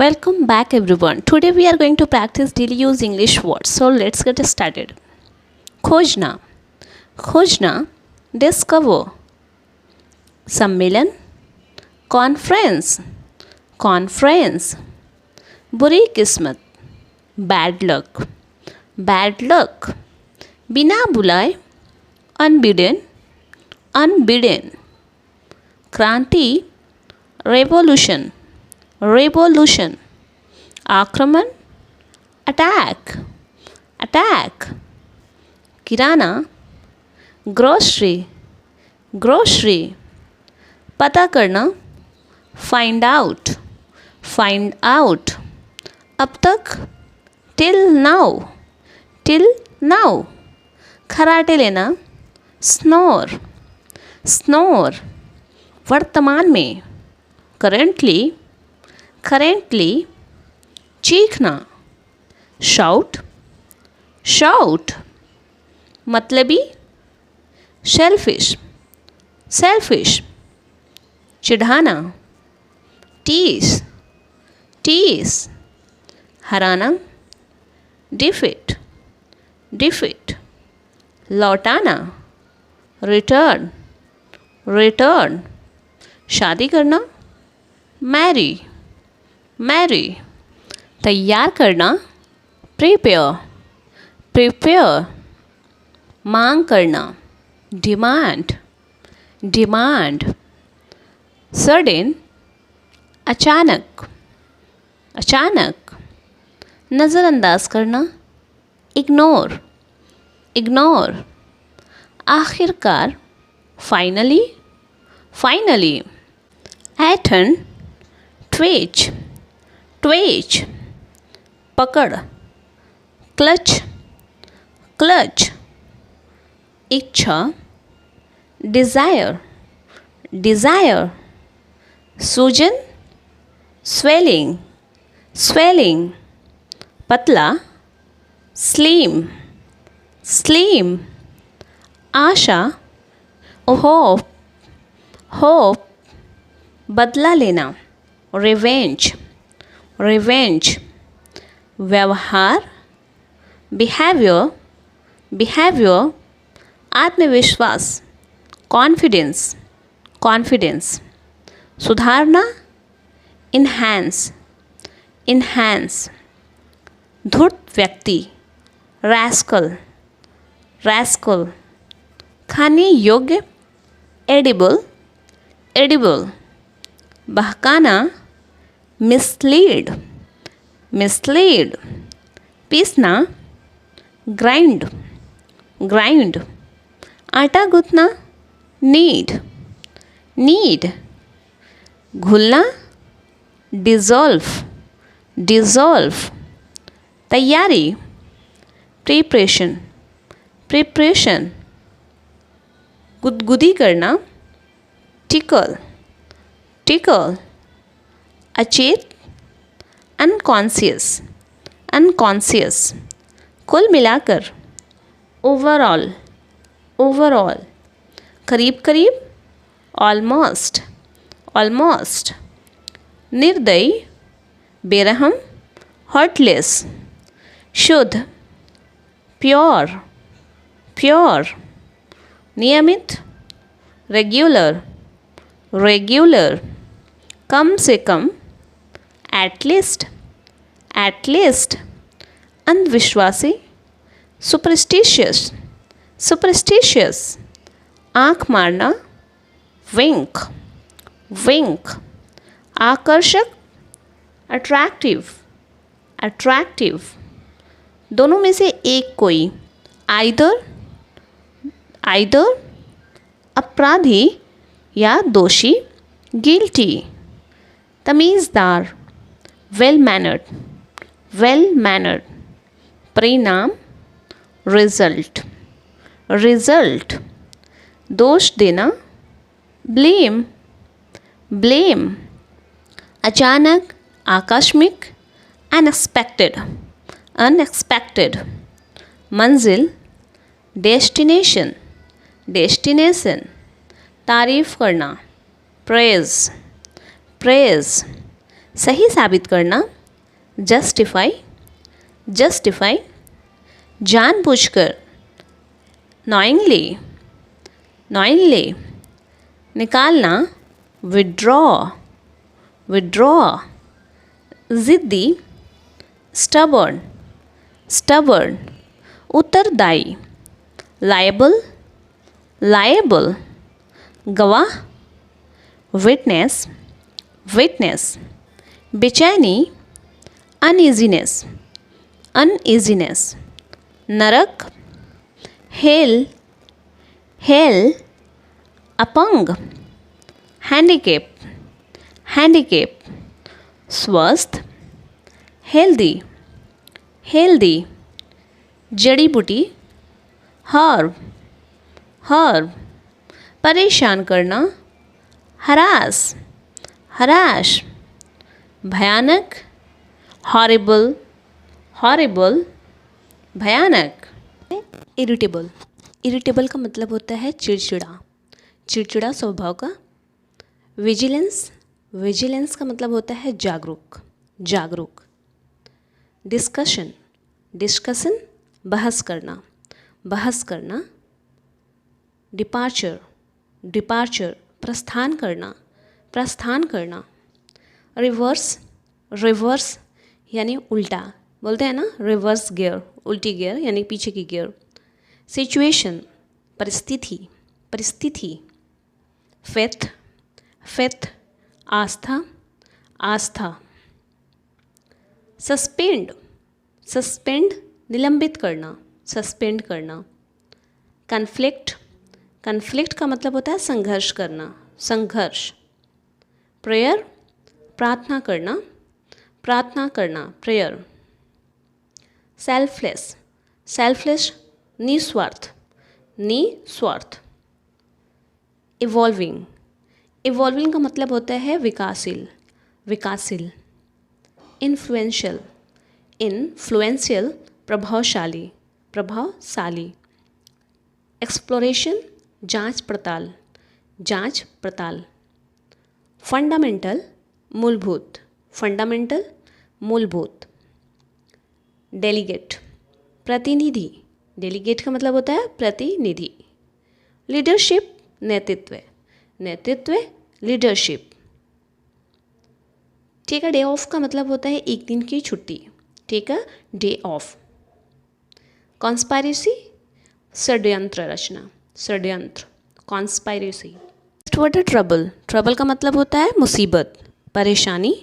Welcome back everyone. Today we are going to practice daily use English words. So let's get started. खोजना, खोजना, discover. सम्मेलन, conference, conference. बुरी किस्मत, bad luck, bad luck. बिना बुलाए, unbidden, unbidden. क्रांति, revolution, revolution. आक्रमण, attack, attack. किराना, grocery, grocery. पता करना, find out, find out. अब तक, till now, till now. खराटे लेना, snore, snore. वर्तमान में, currently, currently. चीखना, shout, shout. मतलबी, selfish, selfish. चिढ़ाना, tease, tease. हराना, defeat, defeat. लौटाना, return, return. शादी करना, marry, marry. तैयार करना, prepare, prepare. मांग करना, demand, demand. sudden, अचानक, अचानक. नज़रअंदाज करना, ignore, ignore. आखिरकार, finally, finally. Athon, twitch, twitch. पकड़, clutch, clutch. इच्छा, desire, desire. सूजन, swelling, swelling. पतला, slim, slim. आशा, hope, hope. बदला लेना, revenge, revenge. व्यवहार, behavior, behavior. आत्मविश्वास, confidence, confidence. सुधारना, enhance, enhance. धूर्त व्यक्ति, rascal, rascal. खाने योग्य, edible, edible. बहकाना, mislead, mislead. पीसना, grind, grind. आटा गूंथना, knead, knead. घुलना, dissolve, dissolve. तैयारी, preparation, preparation. गुदगुदी करना, tickle, tickle. अचेत, unconscious, unconscious. कुल मिलाकर, overall, overall. करीब करीब, almost, almost. निर्दयी, बेरहम, heartless. शुद्ध, pure, pure. नियमित, regular, regular. कम से कम, at least, at least. अंधविश्वासी, superstitious, superstitious. आँख मारना, wink, wink. आकर्षक, attractive, attractive. दोनों में से एक कोई, either, either. अपराधी या दोषी, guilty. तमीज़दार, well mannered, well mannered. परिणाम, result, result. दोष देना, blame, blame. अचानक, आकस्मिक, unexpected, unexpected. मंजिल, destination, destination. तारीफ करना, praise, praise. सही साबित करना, जस्टिफाई, जस्टिफाई, जानबूझकर, नॉइंगली, नॉइंगली, निकालना, विड्रॉ, विड्रॉ, ज़िद्दी, स्टबर्न, स्टबर्न, उत्तरदायी, लायबल, लायबल, गवाह, विटनेस, विटनेस, बेचैनी, अनईजीनेस, अनईजीनेस, नरक, हेल, हेल, अपंग, हैंडीकेप, हैंडीकेप, स्वस्थ, हेल्दी, हेल्दी, जड़ी बूटी, हर्ब, हर्ब, परेशान करना, हरास, हराश, भयानक, हॉरिबल, हॉरिबल, भयानक, इरिटेबल, इरिटेबल का मतलब होता है चिड़चिड़ा, चिड़चिड़ा स्वभाव का। विजिलेंस, विजिलेंस का मतलब होता है जागरूक, जागरूक। डिस्कशन, डिस्कशन, बहस करना, बहस करना। डिपार्चर, डिपार्चर, प्रस्थान करना, प्रस्थान करना। रिवर्स, रिवर्स यानी उल्टा, बोलते हैं ना रिवर्स गियर, उल्टी गियर यानी पीछे की गियर। सिचुएशन, परिस्थिति, परिस्थिति। फेथ, फेथ, आस्था, आस्था। सस्पेंड, सस्पेंड, निलंबित करना, सस्पेंड करना। कन्फ्लिक्ट, कन्फ्लिक्ट का मतलब होता है संघर्ष करना, संघर्ष। प्रेयर, प्रार्थना करना, प्रार्थना करना, प्रेयर। सेल्फलेस, सेल्फलेस, निस्वार्थ, निस्वार्थ। इवॉल्विंग, इवॉल्विंग का मतलब होता है विकासशील, विकासशील। इन्फ्लुएंशियल, इन्फ्लुएंशियल, प्रभावशाली, प्रभावशाली। एक्सप्लोरेशन, जांच पड़ताल, जांच पड़ताल। फंडामेंटल, मूलभूत, फंडामेंटल, मूलभूत। डेलीगेट, प्रतिनिधि, डेलीगेट का मतलब होता है प्रतिनिधि। लीडरशिप, नेतृत्व, नेतृत्व, leadership. Take a day off का मतलब होता है एक दिन की छुट्टी, take a day off. Conspiracy, षड्यंत्र रचना, षड्यंत्र, कॉन्स्पायरेसी। वर्ड है ट्रबल, ट्रबल का मतलब होता है मुसीबत, परेशानी।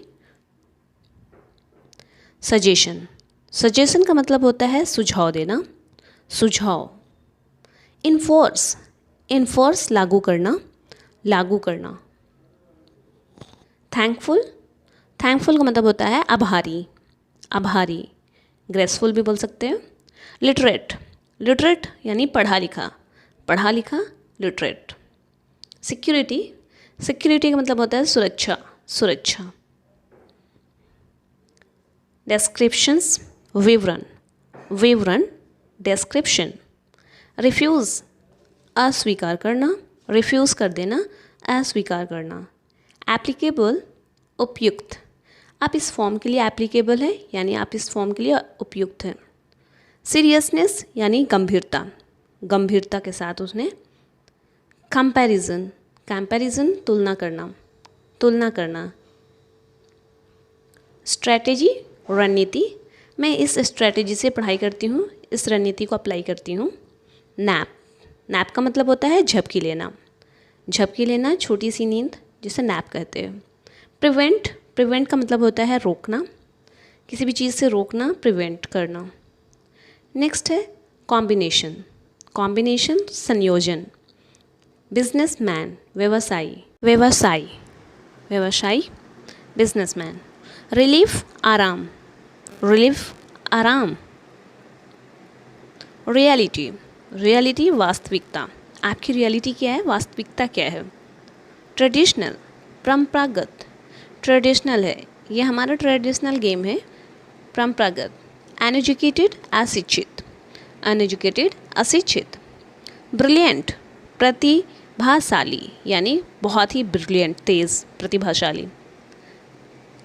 सजेशन, सजेशन का मतलब होता है सुझाव देना, सुझाव। इन्फोर्स, इन्फोर्स, लागू करना, लागू करना। थैंकफुल, थैंकफुल का मतलब होता है आभारी, आभारी। ग्रेसफुल भी बोल सकते हैं। लिटरेट, लिटरेट यानी पढ़ा लिखा, पढ़ा लिखा, लिटरेट। सिक्योरिटी, सिक्योरिटी का मतलब होता है सुरक्षा, सुरक्षा। डिस्क्रिप्शंस, विवरण, विवरण, डिस्क्रिप्शन। रिफ्यूज़, अस्वीकार करना, रिफ्यूज़ कर देना, अस्वीकार करना। एप्लीकेबल, उपयुक्त, आप इस फॉर्म के लिए एप्लीकेबल है यानी आप इस फॉर्म के लिए उपयुक्त हैं। सीरियसनेस यानी गंभीरता, गंभीरता के साथ उसने। कंपैरिजन, कंपैरिजन, तुलना करना, तुलना करना। स्ट्रैटेजी, रणनीति, मैं इस स्ट्रैटेजी से पढ़ाई करती हूँ, इस रणनीति को अप्लाई करती हूँ। नैप, नैप का मतलब होता है झपकी लेना, झपकी लेना, छोटी सी नींद जिसे नैप कहते हैं। प्रिवेंट, प्रिवेंट का मतलब होता है रोकना, किसी भी चीज़ से रोकना, प्रिवेंट करना। नेक्स्ट है कॉम्बिनेशन, कॉम्बिनेशन, संयोजन। बिजनेसमैन, व्यवसायी, व्यवसायी, व्यवसायी, बिजनेसमैन। रिलीफ, आराम, रिलीफ, आराम। रियलिटी, रियलिटी, वास्तविकता, आपकी रियलिटी क्या है, वास्तविकता क्या है। ट्रेडिशनल, परंपरागत, ट्रेडिशनल है, ये हमारा ट्रेडिशनल गेम है, परंपरागत। अनएजुकेटेड, अशिक्षित, अनएजुकेटेड, अशिक्षित। ब्रिलियंट, प्रतिभाशाली यानी बहुत ही ब्रिलियंट, तेज़, प्रतिभाशाली।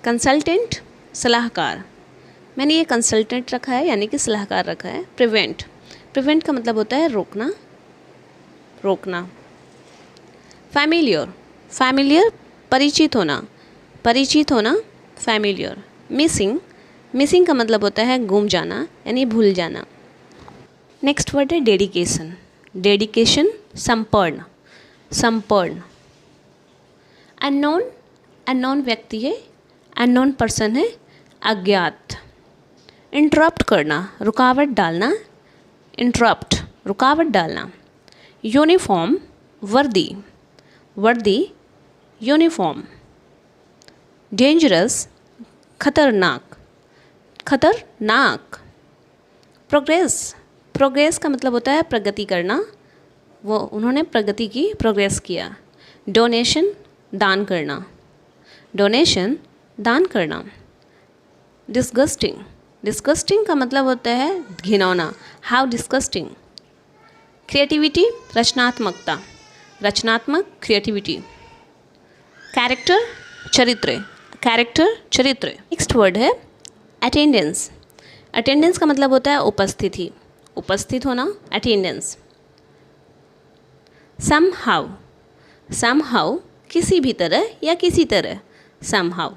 कंसल्टेंट सलाहकार, मैंने ये कंसल्टेंट रखा है यानी कि सलाहकार रखा है। प्रिवेंट, प्रिवेंट का मतलब होता है रोकना, रोकना। फैमिलियर, फैमिलियर परिचित होना, परिचित होना फैमिलियर। मिसिंग, मिसिंग का मतलब होता है गुम जाना यानी भूल जाना। नेक्स्ट वर्ड है डेडिकेशन, डेडिकेशन समर्पण, समर्पण। अननोन, अननोन व्यक्ति है, अननोन पर्सन है, अज्ञात। इंटरप्ट करना, रुकावट डालना, इंटरप्ट रुकावट डालना। यूनिफॉर्म वर्दी, वर्दी यूनिफॉर्म। डेंजरस खतरनाक, खतरनाक। प्रोग्रेस, प्रोग्रेस का मतलब होता है प्रगति करना, वो उन्होंने प्रगति की, प्रोग्रेस किया। डोनेशन दान करना, डोनेशन दान करना। डिस्गस्टिंग, डिस्गस्टिंग का मतलब होता है घिनौना, हाउ डिस्गस्टिंग। क्रिएटिविटी रचनात्मकता, रचनात्मक क्रिएटिविटी। कैरेक्टर चरित्र, कैरेक्टर चरित्र। नेक्स्ट वर्ड है अटेंडेंस, अटेंडेंस का मतलब होता है उपस्थिति, उपस्थित होना, अटेंडेंस। समहाउ, समहाउ किसी भी तरह या किसी तरह, समहाउ।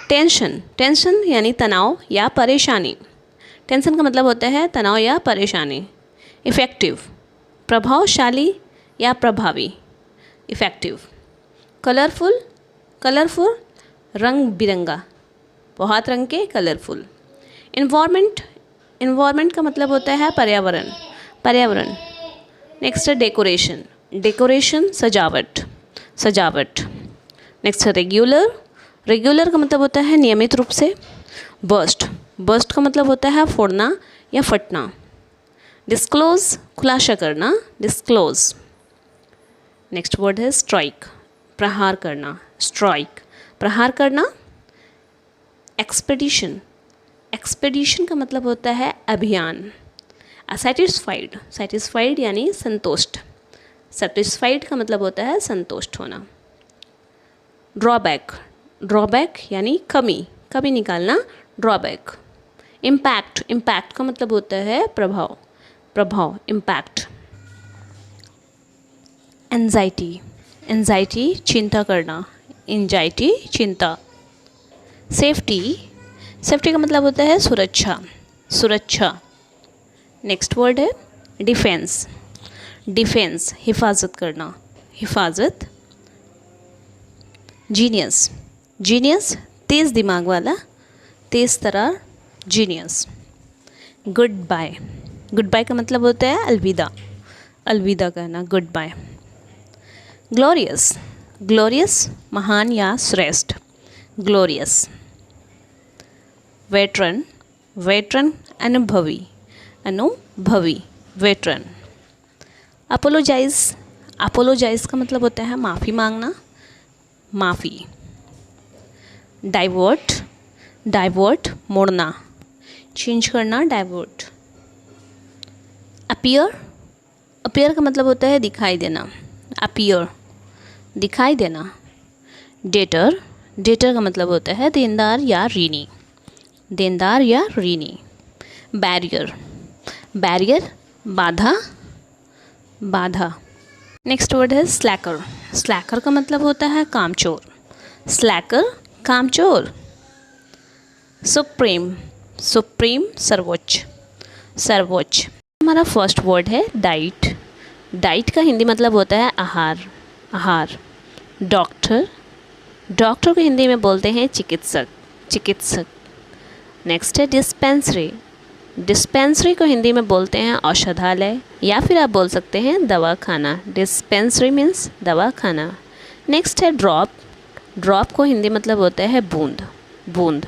टेंशन, टेंशन यानी तनाव या परेशानी, टेंशन का मतलब होता है तनाव या परेशानी। इफ़ेक्टिव प्रभावशाली या प्रभावी, इफ़ेक्टिव। कलरफुल, कलरफुल रंग बिरंगा, बहुत रंग के, कलरफुल। इन्वायरमेंट, इन्वायरमेंट का मतलब होता है पर्यावरण, पर्यावरण। नेक्स्ट है डेकोरेशन, डेकोरेशन सजावट, सजावट। नेक्स्ट है रेगुलर, रेगुलर का मतलब होता है नियमित रूप से। बर्स्ट, बर्स्ट का मतलब होता है फोड़ना या फटना। डिस्क्लोज खुलासा करना, डिस्क्लोज। नेक्स्ट वर्ड है स्ट्राइक, प्रहार करना, स्ट्राइक प्रहार करना। एक्सपेडिशन, एक्सपेडिशन का मतलब होता है अभियान। सेटिस्फाइड, सेटिस्फाइड यानी संतुष्ट, सेटिस्फाइड का मतलब होता है संतुष्ट होना। ड्रॉबैक, ड्रॉबैक यानी कमी, कमी निकालना, ड्रॉबैक। इम्पैक्ट, इम्पैक्ट का मतलब होता है प्रभाव, प्रभाव, इम्पैक्ट। एंजाइटी, एंजाइटी चिंता करना, एंजाइटी चिंता। सेफ्टी, सेफ्टी का मतलब होता है सुरक्षा, सुरक्षा। नेक्स्ट वर्ड है डिफेंस, डिफेंस हिफाजत करना, हिफाजत। जीनियस, जीनियस तेज़ दिमाग वाला, तेज़ तरार, genius. Goodbye, goodbye का मतलब होता है अलविदा, अलविदा कहना, गुड बाय। ग्लोरियस, ग्लोरियस महान या श्रेष्ठ, ग्लोरियस। वेटरन, वेटरन अनुभवी, अनुभवी, वेटरन। अपोलोजाइज, अपोलोजाइज का मतलब होता है माफ़ी मांगना, माफ़ी। डाइवर्ट, डाइवर्ट मोड़ना, चेंज करना, डाइवर्ट। अपीयर, अपीयर का मतलब होता है दिखाई देना, अपीयर दिखाई देना। डेटर, डेटर का मतलब होता है देनदार या ऋणी, देनदार या ऋणी। बैरियर, बैरियर बाधा, बाधा। नेक्स्ट वर्ड है स्लैकर, स्लैकर का मतलब होता है कामचोर, स्लैकर कामचोर। सुप्रीम, सुप्रीम सर्वोच्च, सर्वोच्च। हमारा फर्स्ट वर्ड है डाइट, डाइट का हिंदी मतलब होता है आहार, आहार। डॉक्टर, डॉक्टर को हिंदी में बोलते हैं चिकित्सक, चिकित्सक। नेक्स्ट है डिस्पेंसरी, डिस्पेंसरी को हिंदी में बोलते हैं औषधालय या फिर आप बोल सकते हैं दवाखाना, डिस्पेंसरी मीन्स दवाखाना। नेक्स्ट है ड्रॉप, ड्रॉप को हिंदी मतलब होता है बूंद, बूंद।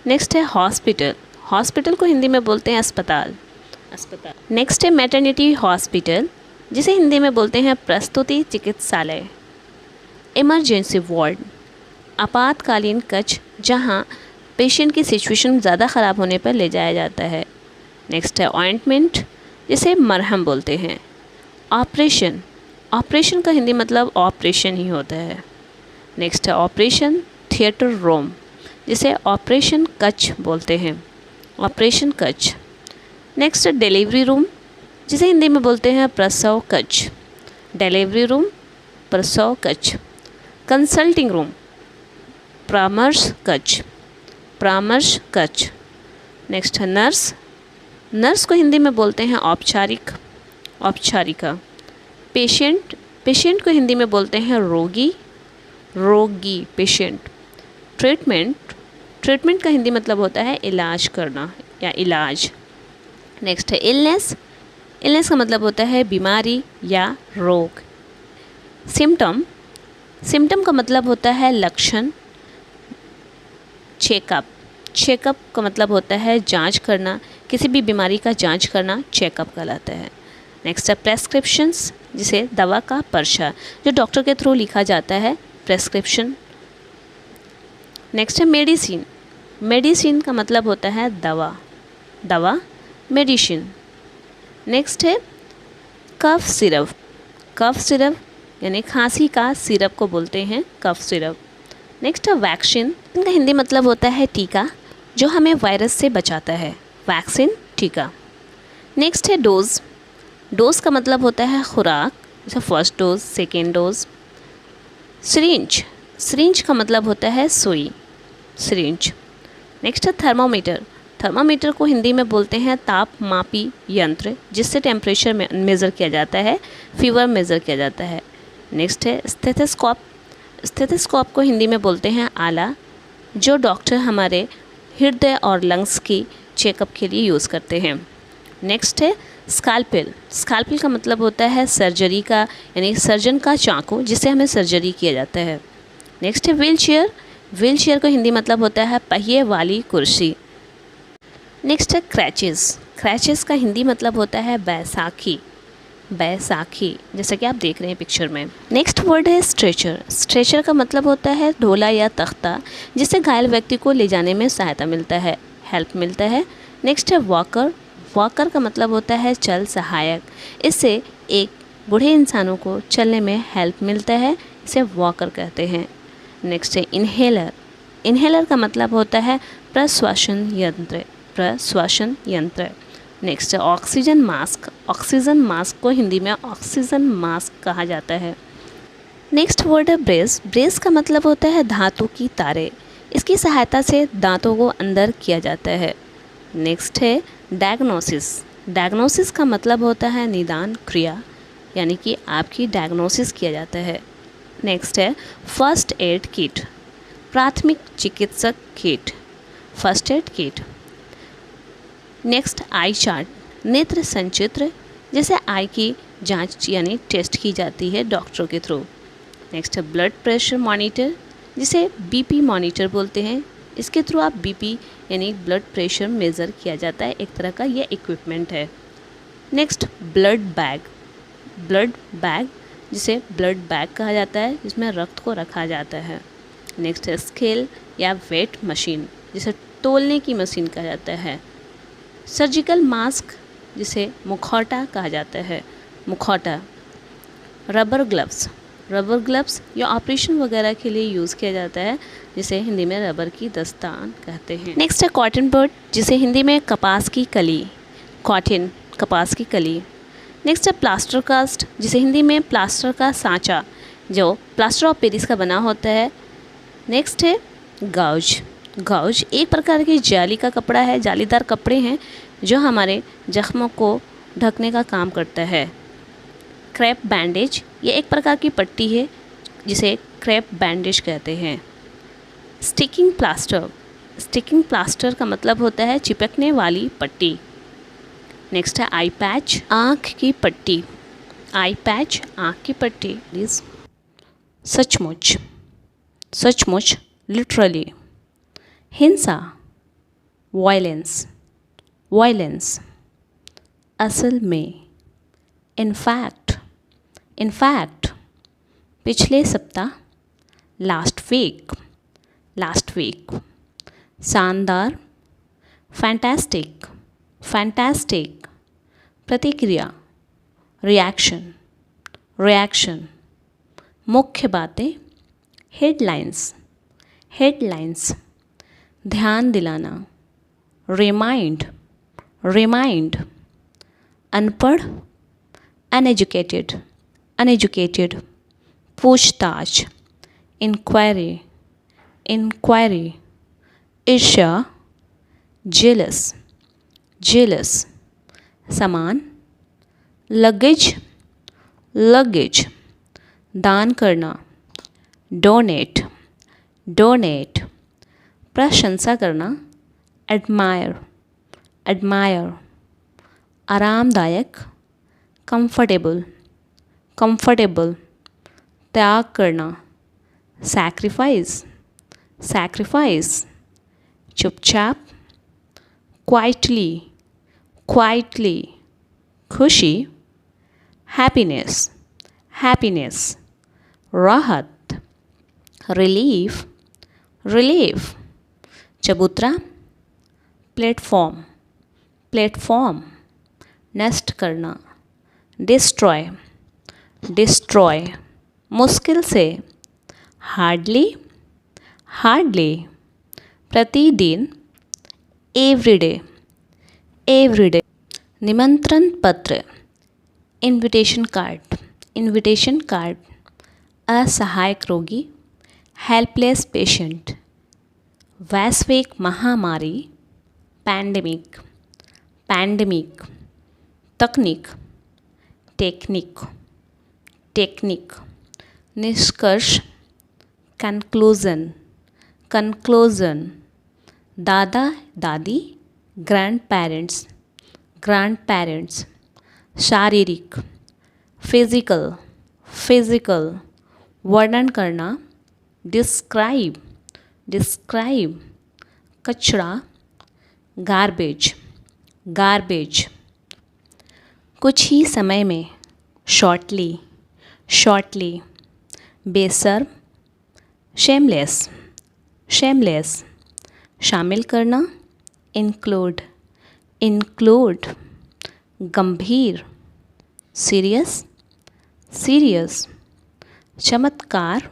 नेक्स्ट है हॉस्पिटल, हॉस्पिटल को हिंदी में बोलते हैं अस्पताल, अस्पताल। नेक्स्ट है मैटरनिटी हॉस्पिटल, जिसे हिंदी में बोलते हैं प्रसूति चिकित्सालय। इमरजेंसी वार्ड, आपातकालीन कक्ष जहां पेशेंट की सिचुएशन ज़्यादा ख़राब होने पर ले जाया जाता है। नेक्स्ट है ऑइंटमेंट, जिसे मरहम बोलते हैं। ऑपरेशन, ऑपरेशन का हिंदी मतलब ऑपरेशन ही होता है। नेक्स्ट है ऑपरेशन थिएटर रूम, जिसे ऑपरेशन कच बोलते हैं, ऑपरेशन कच। नेक्स्ट डिलीवरी रूम, जिसे हिंदी में बोलते हैं प्रसव कक्ष, डिलीवरी रूम, प्रसव कक्ष। कंसल्टिंग रूम, परामर्श कक्ष, परामर्श कक्ष। नेक्स्ट है नर्स, नर्स को हिंदी में बोलते हैं औपचारिक, औपचारिका। पेशेंट, पेशेंट को हिंदी में बोलते हैं रोगी, रोगी, पेशेंट। ट्रीटमेंट, ट्रीटमेंट का हिंदी मतलब होता है इलाज करना या इलाज। नेक्स्ट है इलनेस, इलनेस का मतलब होता है बीमारी या रोग। सिम्टम, सिम्टम का मतलब होता है लक्षण। चेकअप, चेकअप का मतलब होता है जांच करना, किसी भी बीमारी का जांच करना चेकअप कहलाता है। नेक्स्ट है प्रेस्क्रिप्शंस, जिसे दवा का पर्चा, जो डॉक्टर के थ्रू लिखा जाता है, प्रेस्क्रिप्शन। नेक्स्ट है मेडिसिन, मेडिसिन का मतलब होता है दवा, दवा, मेडिसिन। नेक्स्ट है कफ सिरप, कफ सिरप यानी खांसी का सिरप को बोलते हैं कफ सिरप। नेक्स्ट है वैक्सीन, इनका हिंदी मतलब होता है टीका, जो हमें वायरस से बचाता है, वैक्सीन, टीका। नेक्स्ट है डोज, डोज का मतलब होता है खुराक, जैसे first dose, second dose. Syringe, syringe का मतलब होता है सुई, सिरिंज। नेक्स्ट है थर्मामीटर, थर्मामीटर को हिंदी में बोलते हैं तापमापी यंत्र, जिससे टेम्परेचर मेज़र किया जाता है, फीवर मेज़र किया जाता है। नेक्स्ट है स्टेथोस्कोप, स्टेथोस्कोप को हिंदी में बोलते हैं आला, जो डॉक्टर हमारे हृदय और लंग्स की चेकअप के लिए यूज़ करते हैं। नेक्स्ट है स्कालपेल, स्कालपेल का मतलब होता है सर्जरी का, यानी सर्जन का चाकू, जिससे हमें सर्जरी किया जाता है। नेक्स्ट है व्हील चेयर, व्हील चेयर को हिंदी मतलब होता है पहिए वाली कुर्सी। नेक्स्ट है क्रैचेस, क्रैचेस का हिंदी मतलब होता है बैसाखी, बैसाखी, जैसा कि आप देख रहे हैं पिक्चर में। नेक्स्ट वर्ड है स्ट्रेचर, स्ट्रेचर का मतलब होता है ढोला या तख्ता, जिससे घायल व्यक्ति को ले जाने में सहायता मिलता है, हेल्प मिलता है। नेक्स्ट है वॉकर, वॉकर का मतलब होता है चल सहायक, इससे एक बूढ़े इंसानों को चलने में हेल्प मिलता है, इसे वॉकर कहते हैं। नेक्स्ट है इन्हेलर, इन्हेलर का मतलब होता है प्रश्वासन यंत्र, प्रश्वासन यंत्र। नेक्स्ट है ऑक्सीजन मास्क, ऑक्सीजन मास्क को हिंदी में ऑक्सीजन मास्क कहा जाता है। नेक्स्ट वर्ड है ब्रेस, ब्रेस का मतलब होता है धातु की तारे, इसकी सहायता से दांतों को अंदर किया जाता है। नेक्स्ट है डायग्नोसिस, डायग्नोसिस का मतलब होता है निदान क्रिया, यानी कि आपकी डायग्नोसिस किया जाता है। नेक्स्ट है फर्स्ट एड किट, प्राथमिक चिकित्सक kit, first aid kit. Next I chart, नेत्र संचित्र, जैसे आई की जांच यानी टेस्ट की जाती है डॉक्टरों के थ्रू। नेक्स्ट है ब्लड प्रेशर मॉनिटर, जिसे बीपी मॉनिटर बोलते हैं, इसके थ्रू आप बीपी यानी ब्लड प्रेशर मेज़र किया जाता है, एक तरह का यह इक्विपमेंट है। Next blood bag, blood bag, जिसे ब्लड बैग कहा जाता है, जिसमें रक्त को रखा जाता है। नेक्स्ट है स्केल या वेट मशीन, जिसे तोलने की मशीन कहा जाता है। सर्जिकल मास्क, जिसे मुखौटा कहा जाता है, मुखौटा। रबर ग्लव्स, रबर ग्लव्स या ऑपरेशन वगैरह के लिए यूज़ किया जाता है, जिसे हिंदी में रबर की दस्तान कहते हैं। नेक्स्ट है कॉटन बड, जिसे हिंदी में कपास की कली, कॉटन, कपास की कली। नेक्स्ट है प्लास्टर कास्ट, जिसे हिंदी में प्लास्टर का सांचा, जो प्लास्टर ऑफ पेरिस का बना होता है। नेक्स्ट है गाउज, गाउज एक प्रकार की जाली का कपड़ा है, जालीदार कपड़े हैं जो हमारे जख्मों को ढकने का काम करता है। क्रैप बैंडेज, ये एक प्रकार की पट्टी है जिसे क्रैप बैंडेज कहते हैं। स्टिकिंग प्लास्टर, स्टिकिंग प्लास्टर का मतलब होता है चिपकने वाली पट्टी। नेक्स्ट है आई पैच, आँख की पट्टी, आई पैच, आँख की पट्टी। सचमुच, सचमुच, लिटरली। हिंसा, वायलेंस, वायलेंस। असल में, इनफैक्ट, इनफैक्ट। पिछले सप्ताह, लास्ट वीक, लास्ट वीक। शानदार, फैंटास्टिक, फैंटास्टिक। प्रतिक्रिया, रिएक्शन, रिएक्शन। मुख्य बातें, हेडलाइंस, हेडलाइंस, ध्यान दिलाना, रिमाइंड, रिमाइंड, अनपढ़, अनएजुकेटेड, अनएजुकेटेड, पूछताछ, इंक्वायरी, इंक्वायरी, ईर्ष्या, जेलस, जेलस, सामान, लगेज, लगेज, दान करना, डोनेट, डोनेट, प्रशंसा करना, एडमायर, एडमायर, आरामदायक, कंफर्टेबल, कंफर्टेबल, त्याग करना, सैक्रिफाइस, सैक्रिफाइस, चुपचाप, क्वाइटली, क्वाइटली, खुशी, हैप्पीनेस, हैप्पीनेस, राहत, रिलीफ, रिलीफ, चबूतरा, प्लेटफॉर्म, प्लेटफॉर्म, नष्ट करना, डिस्ट्रॉय, डिस्ट्रॉय, मुश्किल से, हार्डली, हार्डली, प्रतिदिन, एवरीडे, एवरीडे, निमंत्रण पत्र, इनविटेशन कार्ड, इनविटेशन कार्ड, असहायक रोगी, हेल्पलेस पेशेंट, वैश्विक महामारी, पैंडेमिक, पैंडेमिक, तकनीक, टेक्निक, टेक्निक, निष्कर्ष, कंक्लूजन, कंक्लूजन, दादा दादी, ग्रैंड पेरेंट्स, ग्रैंड पेरेंट्स, शारीरिक, फिजिकल, फिजिकल, वर्णन करना, डिस्क्राइब, डिस्क्राइब, कचरा, गार्बेज, गार्बेज, कुछ ही समय में, शॉर्टली, शॉर्टली, बेशर्म, शेमलेस, शेमलेस, शामिल करना, इंक्लूड, इंक्लूड, गंभीर, सीरियस, सीरियस, चमत्कार,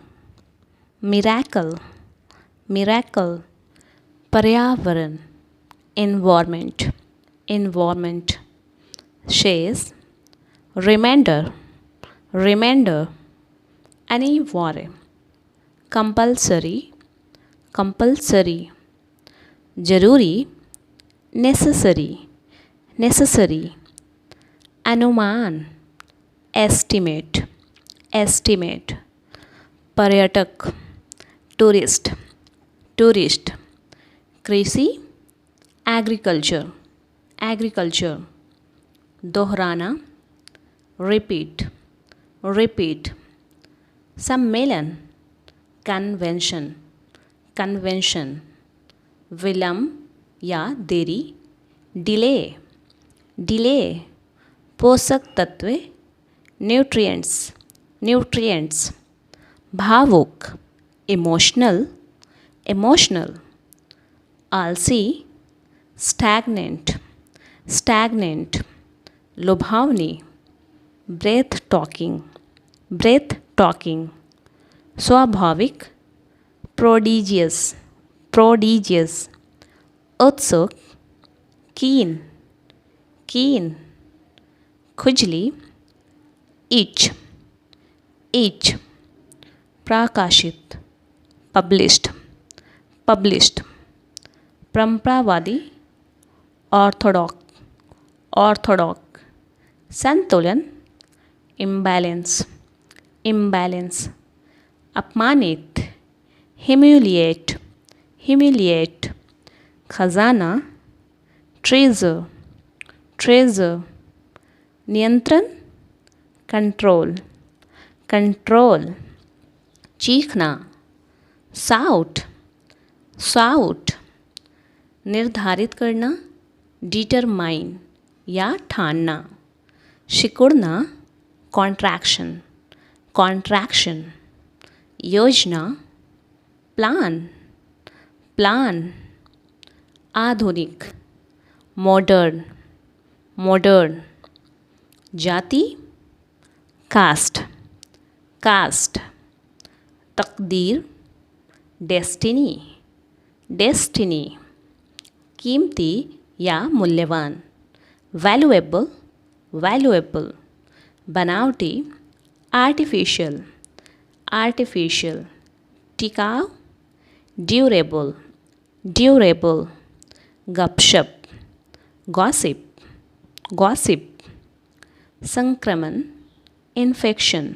मिरेकल, मिरेकल, पर्यावरण, एनवायरनमेंट, एनवायरनमेंट, शेष, रिमाइंडर, रिमाइंडर, अनिवार्य, कंपल्सरी, कंपल्सरी, जरूरी, नेसेसरी, नेसेसरी, अनुमान, एस्टिमेट, एस्टिमेट, पर्यटक, टूरिस्ट, टूरिस्ट, कृषि, एग्रीकल्चर, एग्रीकल्चर, दोहराना, रिपीट, रिपीट, सम्मेलन, कन्वेंशन, कन्वेंशन, विलंब या देरी, डिले, डिले, पोषक तत्व, न्यूट्रिएंट्स, न्यूट्रिएंट्स, भावुक, इमोशनल, इमोशनल, आलसी, स्टैग्नेंट, स्टैग्नेंट, लुभावनी, ब्रेथ टॉकिंग, ब्रेथ टॉकिंग, स्वाभाविक, प्रोडिजियस, प्रोडिजियस, उत्सुक, कीन, कीन, खुजली, इच, इच, प्रकाशित, पब्लिश्ड, पब्लिश्ड, परंपरावादी, ऑर्थोडॉक्स, ऑर्थोडॉक्स, संतुलन, इम्बैलेंस, इम्बैलेंस, अपमानित, ह्यूमिलिएट, ह्यूमिलिएट, खजाना, ट्रेजर, ट्रेजर, नियंत्रण, कंट्रोल, कंट्रोल, चीखना, साउट, साउट, निर्धारित करना, डिटरमाइन या ठानना, सिकुड़ना, कॉन्ट्रैक्शन, कॉन्ट्रैक्शन, योजना, प्लान, प्लान, आधुनिक, मॉडर्न, मॉडर्न, जाति, कास्ट, कास्ट, तकदीर, डेस्टिनी, डेस्टिनी, कीमती या मूल्यवान। वैल्यूएबल, वैल्यूएबल, बनावटी, आर्टिफिशियल, आर्टिफिशियल, टिकाऊ, ड्यूरेबल, ड्यूरेबल, गपशप, गॉसिप, गॉसिप, संक्रमण, इन्फेक्शन,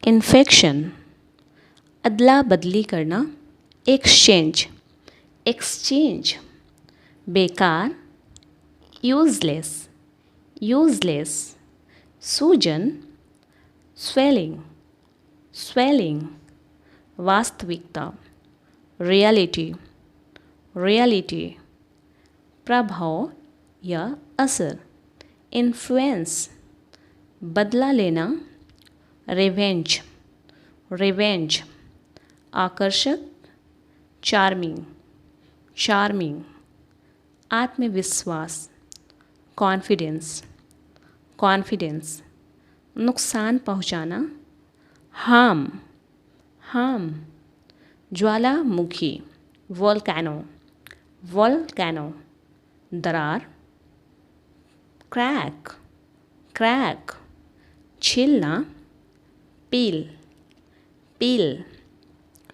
इन्फेक्शन, अदला बदली करना, एक्सचेंज, एक्सचेंज, बेकार, यूजलेस, यूजलेस, सूजन, स्वेलिंग, स्वेलिंग, वास्तविकता, रियलिटी, रियलिटी, प्रभाव या असर, इन्फ्लुएंस, बदला लेना, रिवेंज, रिवेंज, आकर्षक, चार्मिंग, चार्मिंग, आत्मविश्वास, कॉन्फिडेंस, कॉन्फिडेंस, नुकसान पहुंचाना, हार्म, हार्म, ज्वालामुखी, वोल्केनो, वोल्केनो, दरार, क्रैक, क्रैक, छीलना, पील, पील,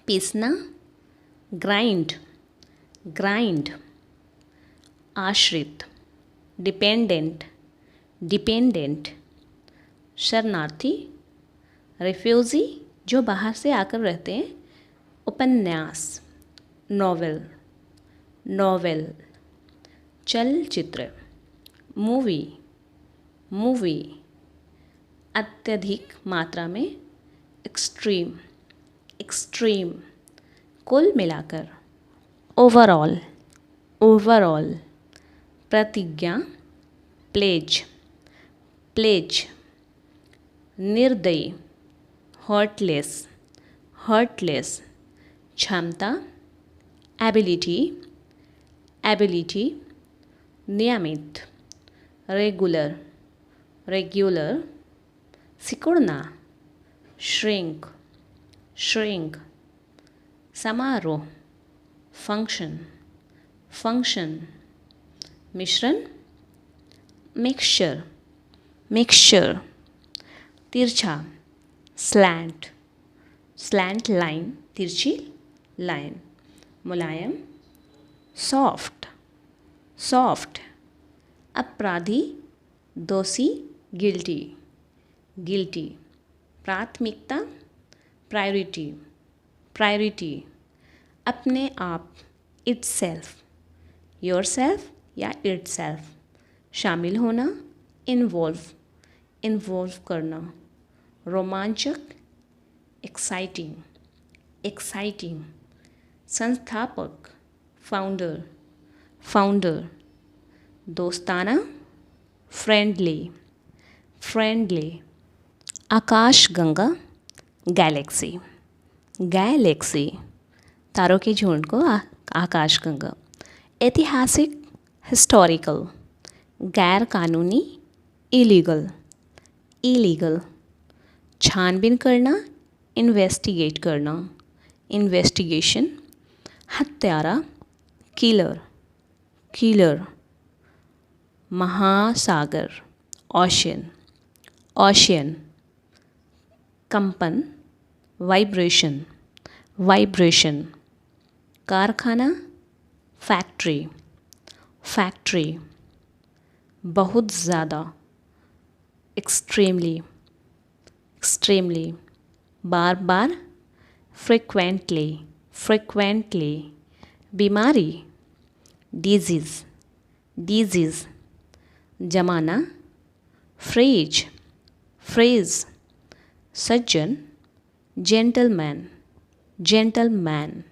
पीसना, ग्राइंड, ग्राइंड, आश्रित, डिपेंडेंट, डिपेंडेंट, शरणार्थी, रिफ्यूजी जो बाहर से आकर रहते हैं, उपन्यास, नॉवेल, नॉवेल, चलचित्र, मूवी, मूवी, अत्यधिक मात्रा में, एक्सट्रीम, एक्सट्रीम, कुल मिलाकर, ओवरऑल, ओवरऑल, प्रतिज्ञा, प्लेज, प्लेज, निर्दयी, हर्टलेस, हर्टलेस, क्षमता, एबिलिटी, एबिलिटी, नियमित, रेगुलर, रेगुलर, सिकुड़ना, श्रिंक, श्रिंक, समारोह, फंक्शन, फंक्शन, मिश्रण, मिक्सचर, मिक्सचर, तिरछा, स्लैंट, स्लैंट लाइन, तिरछी लाइन, मुलायम, सॉफ्ट, सॉफ्ट, अपराधी, दोषी, गिल्टी, गिल्टी, प्राथमिकता, प्रायोरिटी, प्रायोरिटी, अपने आप, इटसेल्फ, योरसेल्फ या इटसेल्फ, शामिल होना, इन्वॉल्व, इन्वॉल्व करना, रोमांचक, एक्साइटिंग, एक्साइटिंग, संस्थापक, फाउंडर, फाउंडर, दोस्ताना, फ्रेंडली, फ्रेंडली, आकाशगंगा, गैलेक्सी, गैलेक्सी, तारों के झुंड को आकाशगंगा, ऐतिहासिक, हिस्टोरिकल, गैर कानूनी, इलीगल, इलीगल, छानबीन करना, इन्वेस्टिगेट करना, इन्वेस्टिगेशन, हत्यारा, किलर, किलर, महासागर, ओशियन, ओशियन, कंपन, वाइब्रेशन, वाइब्रेशन, कारखाना, फैक्ट्री, फैक्ट्री, बहुत ज़्यादा, एक्सट्रीमली, एक्सट्रीमली, बार बार, फ्रिक्वेंटली, फ्रिक्वेंटली, बीमारी, डिजीज़, डिजीज़, जमाना, फ्रीज, फ्रीज, सज्जन, जेंटलमैन, जेंटलमैन,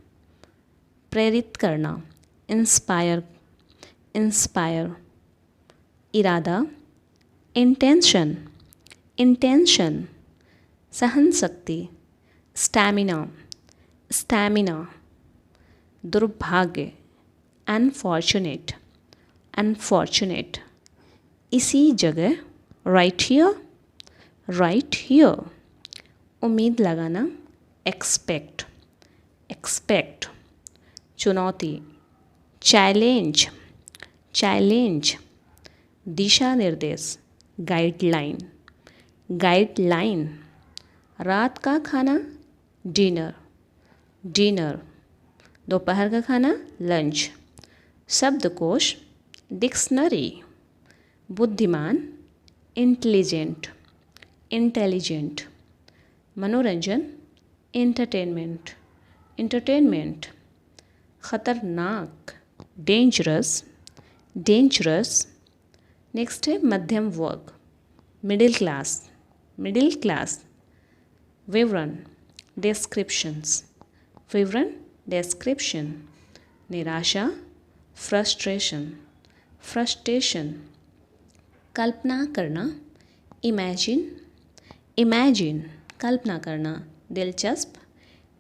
प्रेरित करना, इंस्पायर, इंस्पायर, इरादा, इंटेंशन, इंटेंशन, सहन शक्ति, स्टैमिना, स्टैमिना, दुर्भाग्य, अनफॉर्चुनेट, अनफॉर्चुनेट, इसी जगह, राइट हियर, राइट हियर, उम्मीद लगाना, एक्सपेक्ट, एक्सपेक्ट, चुनौती, चैलेंज, चैलेंज, दिशा निर्देश, गाइडलाइन, गाइडलाइन, रात का खाना, डिनर, डिनर, दोपहर का खाना, लंच, शब्दकोश, डिक्शनरी, बुद्धिमान, इंटेलिजेंट, इंटेलिजेंट, मनोरंजन, एंटरटेनमेंट, एंटरटेनमेंट, खतरनाक, डेंजरस, डेंजरस। नेक्स्ट है मध्यम वर्ग, मिडिल क्लास, मिडिल क्लास, विवरण, डिस्क्रिप्शंस, विवरण, डिस्क्रिप्शन, निराशा, फ्रस्ट्रेशन, फ्रस्ट्रेशन, कल्पना करना, इमेजिन, इमेजिन, कल्पना करना, दिलचस्प,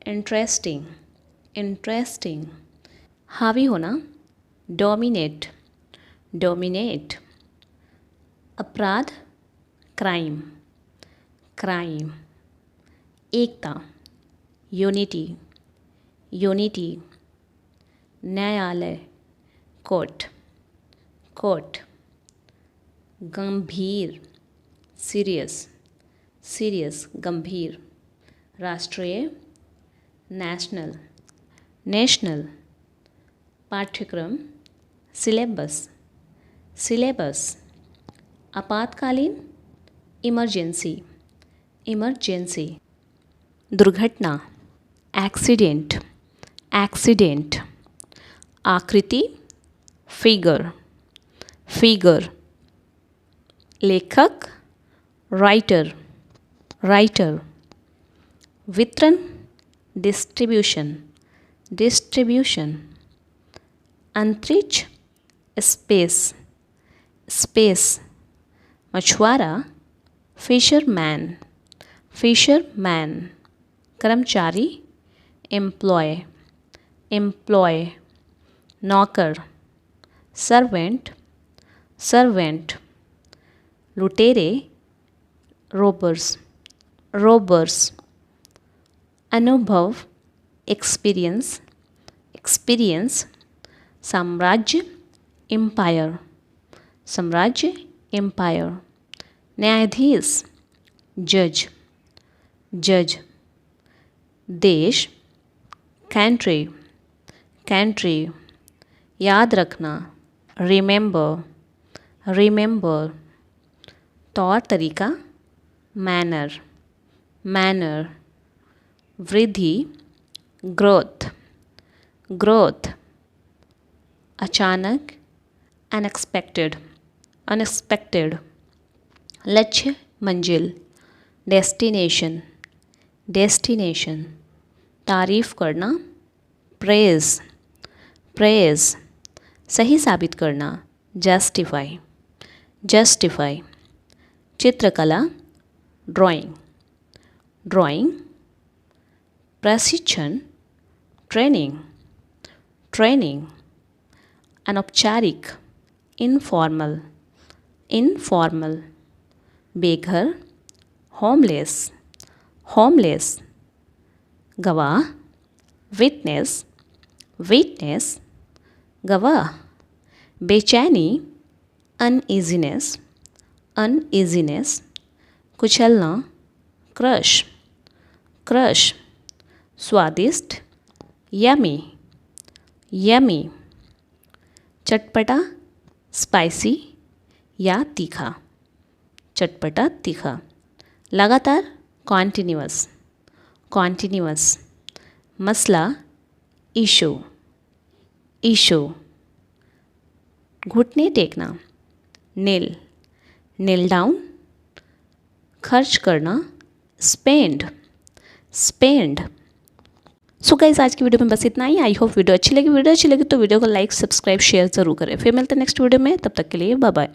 इंटरेस्टिंग, इंटरेस्टिंग, हावी होना, डोमिनेट, डोमिनेट, अपराध, क्राइम, क्राइम, एकता, यूनिटी, यूनिटी, न्यायालय, कोर्ट, कोर्ट, गंभीर, सीरियस, सीरियस, गंभीर, राष्ट्रीय, नेशनल, नेशनल, पाठ्यक्रम, सिलेबस, सिलेबस, आपातकालीन, इमरजेंसी, इमरजेंसी, दुर्घटना, एक्सीडेंट, एक्सीडेंट, आकृति, फिगर, फिगर, लेखक, राइटर, राइटर, वितरण, डिस्ट्रीब्यूशन, डिस्ट्रीब्यूशन, अंतरिक्ष, स्पेस, स्पेस, मछुआरा, फिशरमैन, फिशरमैन, कर्मचारी, एम्प्लॉय, एम्प्लॉय, नौकर, सर्वेंट, सर्वेंट, लुटेरे, रोबर्स, रोबर्स, अनुभव, एक्सपीरियंस, एक्सपीरियंस, साम्राज्य, एम्पायर, साम्राज्य, एम्पायर, न्यायाधीश, जज, जज, देश, कंट्री, कंट्री, याद रखना, रिमेंबर, रिमेंबर, तौर तरीका, मैनर, मैनर, वृद्धि, ग्रोथ, ग्रोथ, अचानक, अनएक्सपेक्टेड, अनएक्सपेक्टेड, लक्ष्य, मंजिल, डेस्टिनेशन, डेस्टिनेशन, तारीफ करना, प्रेज, प्रेज, सही साबित करना, जस्टिफाई, जस्टिफाई, चित्रकला, ड्राइंग, ड्राइंग, प्रशिक्षण, ट्रेनिंग, ट्रेनिंग, अनौपचारिक, इनफॉर्मल, इनफॉर्मल, बेघर, होमलेस, होमलेस, गवाह, विटनेस, विटनेस, गवाह, बेचैनी, अनईजीनेस, अनईजीनेस, कुचलना, क्रश, क्रश, स्वादिष्ट, यमी, यमी, चटपटा, स्पाइसी या तीखा, चटपटा, तीखा, लगातार, कॉन्टिन्यूअस, कॉन्टिन्यूअस, मसला, इशू, इशू, घुटने टेकना, नील, नील डाउन, खर्च करना, स्पेंड, स्पेंड। सो गाइस आज की वीडियो में बस इतना ही। आई होप वीडियो अच्छी लगी तो वीडियो को लाइक, सब्सक्राइब, शेयर जरूर करें। फिर मिलते हैं नेक्स्ट वीडियो में, तब तक के लिए बाय बाय।